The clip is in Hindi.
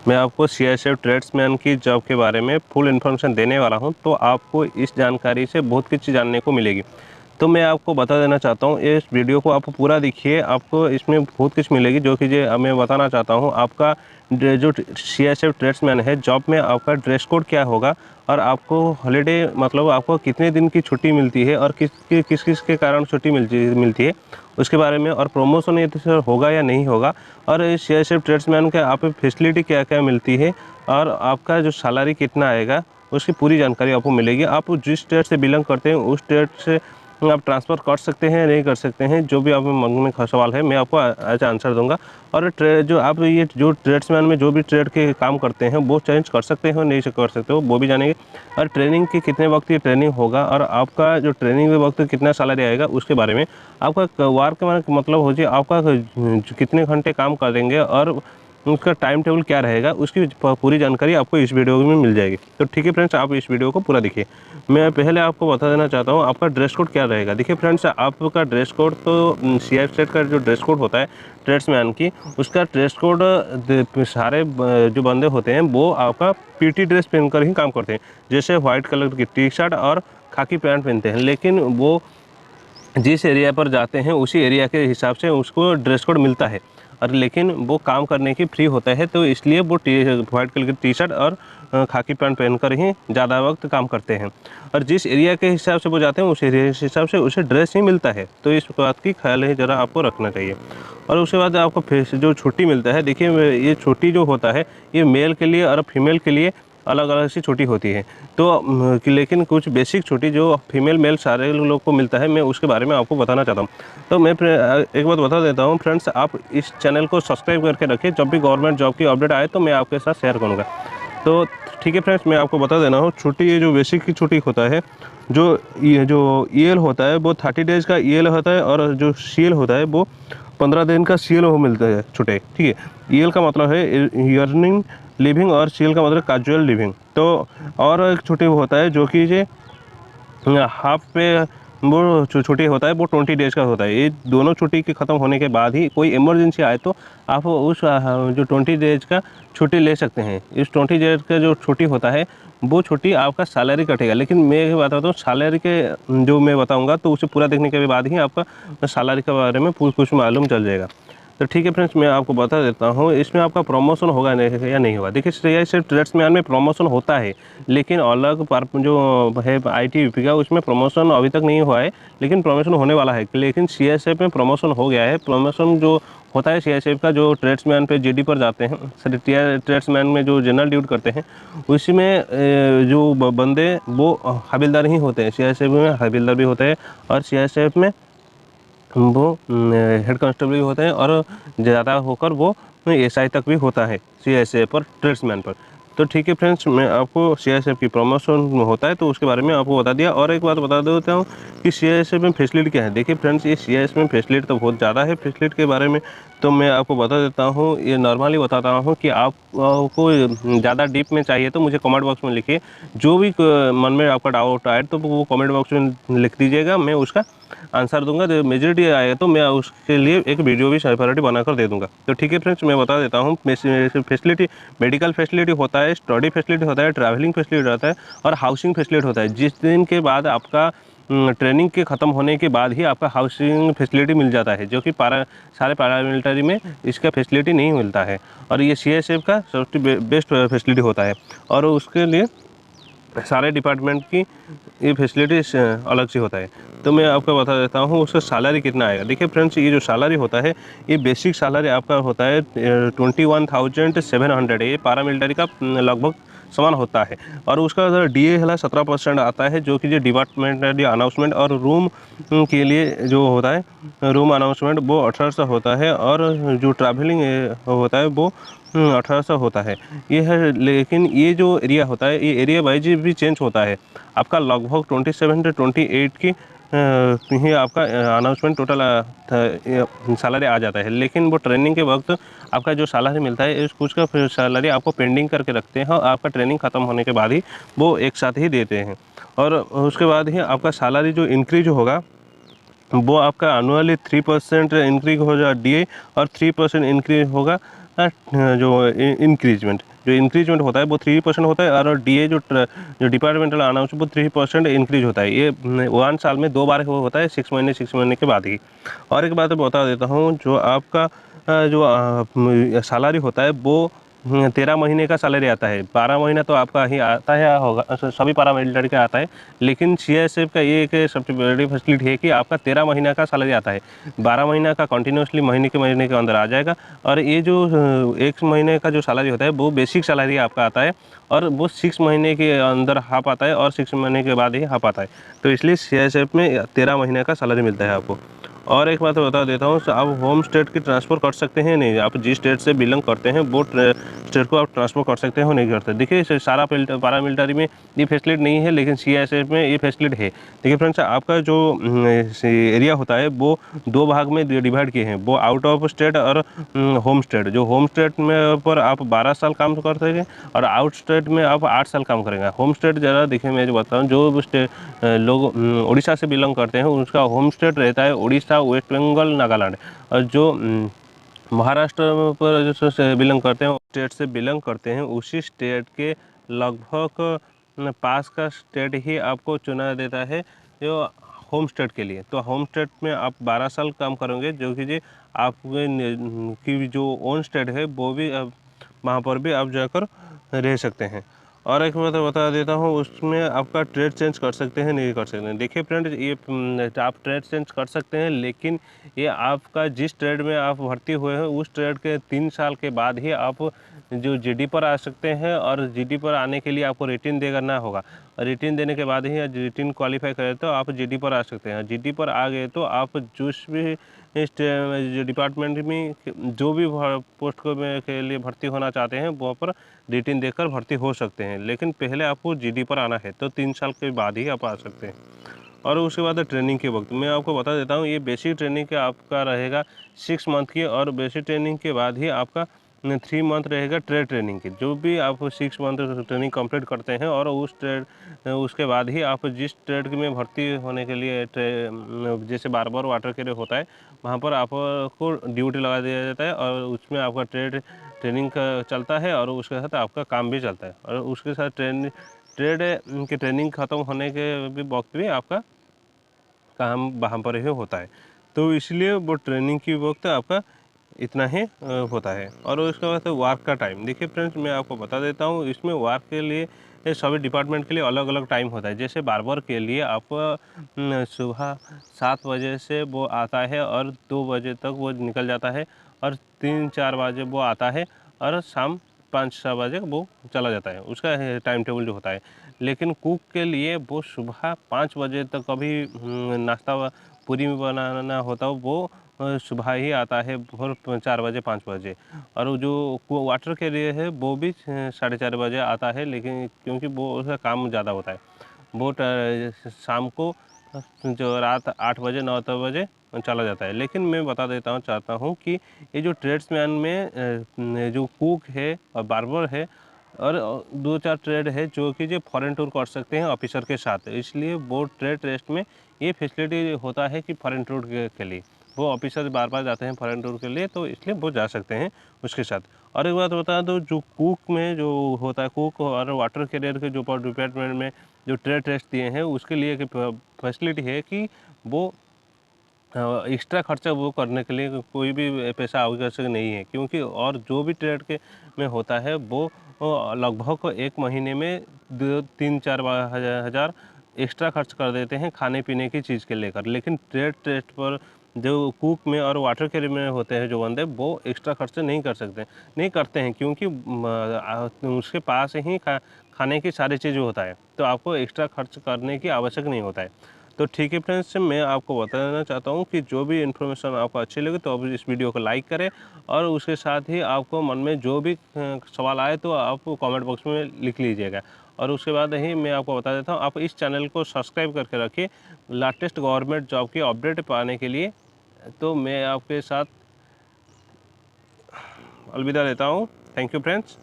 मैं आपको सीआईएसएफ ट्रेड्समैन की जॉब के बारे में फुल इन्फॉर्मेशन देने वाला हूं, तो आपको इस जानकारी से बहुत कुछ जानने को मिलेगी। तो मैं आपको बता देना चाहता हूं, इस वीडियो को आप पूरा देखिए, आपको इसमें बहुत कुछ मिलेगी जो कि मैं बताना चाहता हूं। आपका जो सीआईएसएफ ट्रेड्समैन है जॉब में आपका ड्रेस कोड क्या होगा, और आपको हॉलीडे मतलब आपको कितने दिन की छुट्टी मिलती है और किस किस के कारण छुट्टी मिलती है उसके बारे में, और प्रमोशन ये तो होगा या नहीं होगा, और सीआईएसएफ ट्रेड्समैन के आप फैसिलिटी क्या क्या मिलती है, और आपका जो सैलरी कितना आएगा उसकी पूरी जानकारी आपको मिलेगी। आप जिस स्टेट से बिलोंग करते हैं उस स्टेट से आप ट्रांसफ़र कर सकते हैं, नहीं कर सकते हैं, जो भी आप मन में सवाल है मैं आपको आज आंसर दूंगा। और जो आप ये जो ट्रेड्समैन में जो भी ट्रेड के काम करते हैं वो चेंज कर सकते हो नहीं कर सकते हो वो भी जानेंगे, और ट्रेनिंग के कितने वक्त की ट्रेनिंग होगा, और आपका जो ट्रेनिंग के वक्त कितना सैलरी आएगा उसके बारे में, आपका वर्क मतलब हो जाए आपका कितने घंटे काम करेंगे और उसका टाइम टेबल क्या रहेगा, उसकी पूरी जानकारी आपको इस वीडियो में मिल जाएगी। तो ठीक है फ्रेंड्स, आप इस वीडियो को पूरा देखिए। मैं पहले आपको बता देना चाहता हूँ आपका ड्रेस कोड क्या रहेगा। देखिए फ्रेंड्स, आपका ड्रेस कोड तो सीआईएसएफ का जो ड्रेस कोड होता है ट्रेड्समैन की, उसका ड्रेस कोड सारे जो बंदे होते हैं वो आपका पीटी ड्रेस पहनकर ही काम करते हैं। जैसे वाइट कलर की टी शर्ट और खाकी पैंट पहनते हैं, लेकिन वो जिस एरिया पर जाते हैं उसी एरिया के हिसाब से उसको ड्रेस कोड मिलता है, और लेकिन वो काम करने की फ्री होता है, तो इसलिए वो वाइट कलर की टी शर्ट और खाकी पैंट पहनकर ही ज़्यादा वक्त काम करते हैं। और जिस एरिया के हिसाब से वो जाते हैं उस एरिया के हिसाब से उसे ड्रेस ही मिलता है, तो इस बात की ख्याल ही ज़रा आपको रखना चाहिए। और उसके बाद आपको जो छुट्टी मिलता है, देखिए ये छुट्टी जो होता है ये मेल के लिए और फीमेल के लिए अलग अलग सी छुट्टी होती है। तो लेकिन कुछ बेसिक छुट्टी जो फीमेल मेल सारे लोग को मिलता है, मैं उसके बारे में आपको बताना चाहता हूँ। तो मैं एक बात बता देता हूँ फ्रेंड्स, आप इस चैनल को सब्सक्राइब करके रखिए, जब भी गवर्नमेंट जॉब की अपडेट आए तो मैं आपके साथ शेयर करूँगा। तो ठीक है फ्रेंड्स, मैं आपको बता देना हूँ छुट्टी, ये जो बेसिक की छुट्टी होता है, जो ईएल होता है वो 30 डेज़ का ईएल होता है, और जो सीएल होता है वो 15 दिन का सीएल वो मिलता है छुट्टी। ठीक है, ईएल का मतलब है अर्निंग लिविंग, और सीएल का मतलब कैजुअल लिविंग। तो और एक छुट्टी होता है जो कि ये हाफ पे वो छुट्टी होता है, वो 20 डेज़ का होता है। ये दोनों छुट्टी के ख़त्म होने के बाद ही कोई इमरजेंसी आए तो आप उस जो 20 डेज़ का छुट्टी ले सकते हैं। इस 20 डेज़ का जो छुट्टी होता है वो छुट्टी आपका सैलरी कटेगा, लेकिन मैं बताता हूँ सैलरी के जो मैं बताऊँगा तो उसे पूरा देखने के बाद ही आपका सैलरी के बारे में कुछ मालूम चल जाएगा। तो ठीक है फ्रेंड्स, मैं आपको बता देता हूँ इसमें आपका प्रमोशन होगा या नहीं होगा। देखिए सीआईएसएफ ट्रेड्समैन में प्रमोशन होता है, लेकिन अलग जो है आईटीबीपी का उसमें प्रमोशन अभी तक नहीं हुआ है, लेकिन प्रमोशन होने वाला है। लेकिन सीआईएसएफ में प्रमोशन हो गया है। प्रमोशन जो होता है सीआईएसएफ का, जो ट्रेड्समैन पे जीडी पर जाते हैं, ट्रेड्समैन में जो जनरल ड्यूटी करते हैं उसमें जो बंदे वो हवलदार ही होते हैं। सीआईएसएफ में हवलदार भी होते हैं, और सीआईएसएफ में वो हेड कांस्टेबल भी होते हैं, और ज़्यादा होकर वो एसआई तक भी होता है सीआईएसएफ पर ट्रेड्समैन पर। तो ठीक है फ्रेंड्स, मैं आपको सीआईएसएफ की प्रमोशन होता है तो उसके बारे में आपको बता दिया। और एक बात बता देता हूँ कि सीआईएसएफ में फैसिलिटी क्या है। देखिए फ्रेंड्स, ये सीआईएसएफ में फैसिलिटी तो बहुत ज़्यादा है। फैसिलिटी के बारे में तो मैं आपको बता देता हूँ, ये नॉर्मली बताता हूँ कि आपको ज़्यादा डीप में चाहिए तो मुझे कमेंट बॉक्स में लिखिए। जो भी मन में आपका डाउट आए तो वो कमेंट बॉक्स में लिख दीजिएगा, मैं उसका आंसर दूंगा। जो मेजॉरिटी आएगा तो मैं उसके लिए एक वीडियो भी सेपरेट बनाकर दे दूंगा। तो ठीक है फ्रेंड्स, मैं बता देता हूँ फैसिलिटी, मेडिकल फैसिलिटी होता है, स्टडी फैसिलिटी होता है, ट्रैवलिंग फैसिलिटी होता है, और हाउसिंग फैसिलिटी होता है। जिस दिन के बाद आपका ट्रेनिंग के ख़त्म होने के बाद ही आपका हाउसिंग फैसिलिटी मिल जाता है, जो कि सारे पैरामिलिट्री में इसका फैसिलिटी नहीं मिलता है, और ये सीआईएसएफ का सबसे बेस्ट फैसिलिटी होता है। और उसके लिए सारे डिपार्टमेंट की ये फैसिलिटी अलग से होता है। तो मैं आपको बता देता हूँ उसका सैलरी कितना आएगा। देखिए फ्रेंड्स, ये जो सैलरी होता है ये बेसिक सैलरी आपका होता है 21,700 है। ये पैरामिलिट्री का लगभग समान होता है, और उसका डीए है 17% आता है, जो कि जो डिपार्टमेंटली अनाउंसमेंट और रूम के लिए जो होता है रूम अनाउंसमेंट वो 1800 होता है, और जो ट्रैवलिंग होता है वो 1800 होता है ये है। लेकिन ये जो एरिया होता है ये एरिया वाइज भी चेंज होता है। आपका लगभग 27 से 28 की ही आपका अनाउंसमेंट टोटल सैलरी आ जाता है, लेकिन वो ट्रेनिंग के वक्त आपका जो सैलरी मिलता है इस कुछ का फिर सैलरी आपको पेंडिंग करके रखते हैं, और आपका ट्रेनिंग ख़त्म होने के बाद ही वो एक साथ ही देते हैं। और उसके बाद ही आपका सैलरी जो इंक्रीज होगा वो आपका एनुअली 3% इंक्रीज हो जाए डीए, और 3% इंक्रीज होगा जो इंक्रीजमेंट। जो इंक्रीजमेंट होता है वो 3% होता है, और डीए जो डिपार्टमेंटल अनाउंस वो 3% इंक्रीज होता है। ये 1 साल में 2 बार वो होता है, 6 महीने के बाद ही। और एक बात बता देता हूँ, जो आपका जो सैलरी होता है वो 13 महीने का सैलरी आता है। 12 महीना तो आपका ही आता है होगा, सभी पैरामिलिट्री का आता है, लेकिन सीआईएसएफ का ये एक सबसे बड़ी फैसिलिटी है कि आपका 13 महीना का सैलरी आता है। 12 महीना का कंटिन्यूसली महीने के अंदर आ जाएगा, और ये जो 1 महीने का जो सैलरी होता है वो बेसिक सैलरी आपका आता है, और वो 6 महीने के अंदर हाफ आता है, और 6 महीने के बाद ही हाफ आता है। तो इसलिए सीआईएसएफ में 13 महीने का सैलरी मिलता है आपको। और एक बात बता देता हूँ, आप होम स्टेट की ट्रांसफ़र कर सकते हैं नहीं, आप जिस स्टेट से बिलोंग करते हैं वो स्टेट को आप ट्रांसफ़र कर सकते हैं, नहीं करते। देखिए सारा पैरामिलिट्री में ये फैसिलिटी नहीं है, लेकिन सीआईएसएफ में ये फैसिलिटी है। देखिए फ्रेंड्स, आपका जो एरिया होता है वो 2 भाग में डिवाइड किए हैं, वो आउट ऑफ स्टेट और होम स्टेट। जो होम स्टेट में पर आप 12 साल काम कर सकें, और आउट स्टेट में आप 8 साल काम करेंगे। होम स्टेट ज़रा देखिए, मैं जो बताऊँ, जो लोग उड़ीसा से बिलोंग करते हैं उसका होम स्टेट रहता है उड़ीसा, वेस्ट बंगाल, नागालैंड। और जो महाराष्ट्र पर जो से बिलोंग करते हैं, स्टेट से बिलोंग करते हैं, उसी स्टेट के लगभग पास का स्टेट ही आपको चुना देता है जो होम स्टेट के लिए। तो होम स्टेट में आप 12 साल काम करेंगे, जो कि जी आपके की जो ओन स्टेट है वो भी वहाँ पर भी आप जाकर रह सकते हैं। और एक बात बता देता हूँ, उसमें आपका ट्रेड चेंज कर सकते हैं, नहीं कर सकते हैं। देखिए फ्रेंड, ये आप ट्रेड चेंज कर सकते हैं, लेकिन ये आपका जिस ट्रेड में आप भर्ती हुए हैं उस ट्रेड के 3 साल के बाद ही आप जो जीडी पर आ सकते हैं, और जीडी पर आने के लिए आपको रिटन दे करना होगा। रिटन देने के बाद ही रिटन क्वालिफाई करें तो आप जीडी पर आ सकते हैं। जीडी पर आ गए तो आप जिस भी जो डिपार्टमेंट में जो भी पोस्ट को के लिए भर्ती होना चाहते हैं वहाँ पर रिटन देकर भर्ती हो सकते हैं, लेकिन पहले आपको जीडी पर आना है, तो 3 साल के बाद ही आप आ सकते हैं। और उसके बाद ट्रेनिंग के वक्त मैं आपको बता देता हूँ, ये बेसिक ट्रेनिंग का आपका रहेगा 6 मंथ की, और बेसिक ट्रेनिंग के बाद ही आपका 3 मंथ रहेगा ट्रेड ट्रेनिंग की। जो भी आप 6 मंथ ट्रेनिंग कंप्लीट करते हैं, और उसके बाद ही आप जिस ट्रेड में भर्ती होने के लिए जैसे बार्बर, वाटर कैरियर होता है, वहाँ पर आपको ड्यूटी लगा दिया जाता है, और उसमें आपका ट्रेनिंग का चलता है, और उसके साथ आपका काम भी चलता है, और उसके साथ ट्रेड की ट्रेनिंग ख़त्म होने के भी वक्त भी आपका काम वहाँ पर ही होता है। तो इसलिए वो ट्रेनिंग की वक्त आपका इतना ही होता है। और उसके बाद वर्क का टाइम, देखिए फ्रेंड्स, मैं आपको बता देता हूँ, इसमें वर्क के लिए सभी डिपार्टमेंट के लिए अलग अलग टाइम होता है। जैसे बार्बर के लिए आप सुबह 7 बजे से वो आता है, और 2 बजे तक वो निकल जाता है, और 3-4 बजे वो आता है, और शाम 5-6 बजे वो चला जाता है। उसका टाइम टेबल जो होता है। लेकिन कुक के लिए वो सुबह 5 बजे तक कभी नाश्ता पूरी बनाना होता है, वो सुबह ही आता है, भोर 4 बजे 5 बजे। और वो जो वाटर के लिए है वो भी 4:30 बजे आता है, लेकिन क्योंकि वो उसका काम ज़्यादा होता है, वो शाम को जो रात 8 बजे 9 बजे चला जाता है। लेकिन मैं बता देता चाहता हूँ कि ये जो ट्रेड्समैन में जो कुक है और बार्बर है, और 2-4 ट्रेड है जो कि जो फॉरेन टूर कर सकते हैं ऑफिसर के साथ। इसलिए वो ट्रेड टेस्ट में ये फैसिलिटी होता है कि फॉरेन टूर के लिए वो ऑफिसर बार बार जाते हैं फॉरेन टूर के लिए, तो इसलिए वो जा सकते हैं उसके साथ। और एक बात बता दो, जो कुक में जो होता है, कुक और वाटर कैरियर के जो डिपार्टमेंट में जो ट्रेड टेस्ट दिए हैं, उसके लिए एक फैसिलिटी है कि वो एक्स्ट्रा खर्चा वो करने के लिए कोई भी पैसा आवश्यक नहीं है, क्योंकि और जो भी ट्रेड के में होता है वो लगभग 1 महीने में 2-3-4 हज़ार एक्स्ट्रा खर्च कर देते हैं खाने पीने की चीज़ के लेकर। लेकिन ट्रेड टेस्ट पर जो कुक में और वाटर कैरियर में होते हैं जो बंदे, वो एक्स्ट्रा खर्चे नहीं करते हैं, क्योंकि उसके पास ही खाने की सारी चीज़ होता है, तो आपको एक्स्ट्रा खर्च करने की आवश्यक नहीं होता है। तो ठीक है फ्रेंड्स, मैं आपको बताना चाहता हूँ कि जो भी इन्फॉर्मेशन आपको अच्छी लगे तो आप इस वीडियो को लाइक करें, और उसके साथ ही आपको मन में जो भी सवाल आए तो आप कमेंट बॉक्स में लिख लीजिएगा। और उसके बाद ही मैं आपको बता देता हूँ, आप इस चैनल को सब्सक्राइब करके रखिए लेटेस्ट गवर्नमेंट जॉब की अपडेट पाने के लिए। तो मैं आपके साथ अलविदा लेता हूँ। Thank you friends.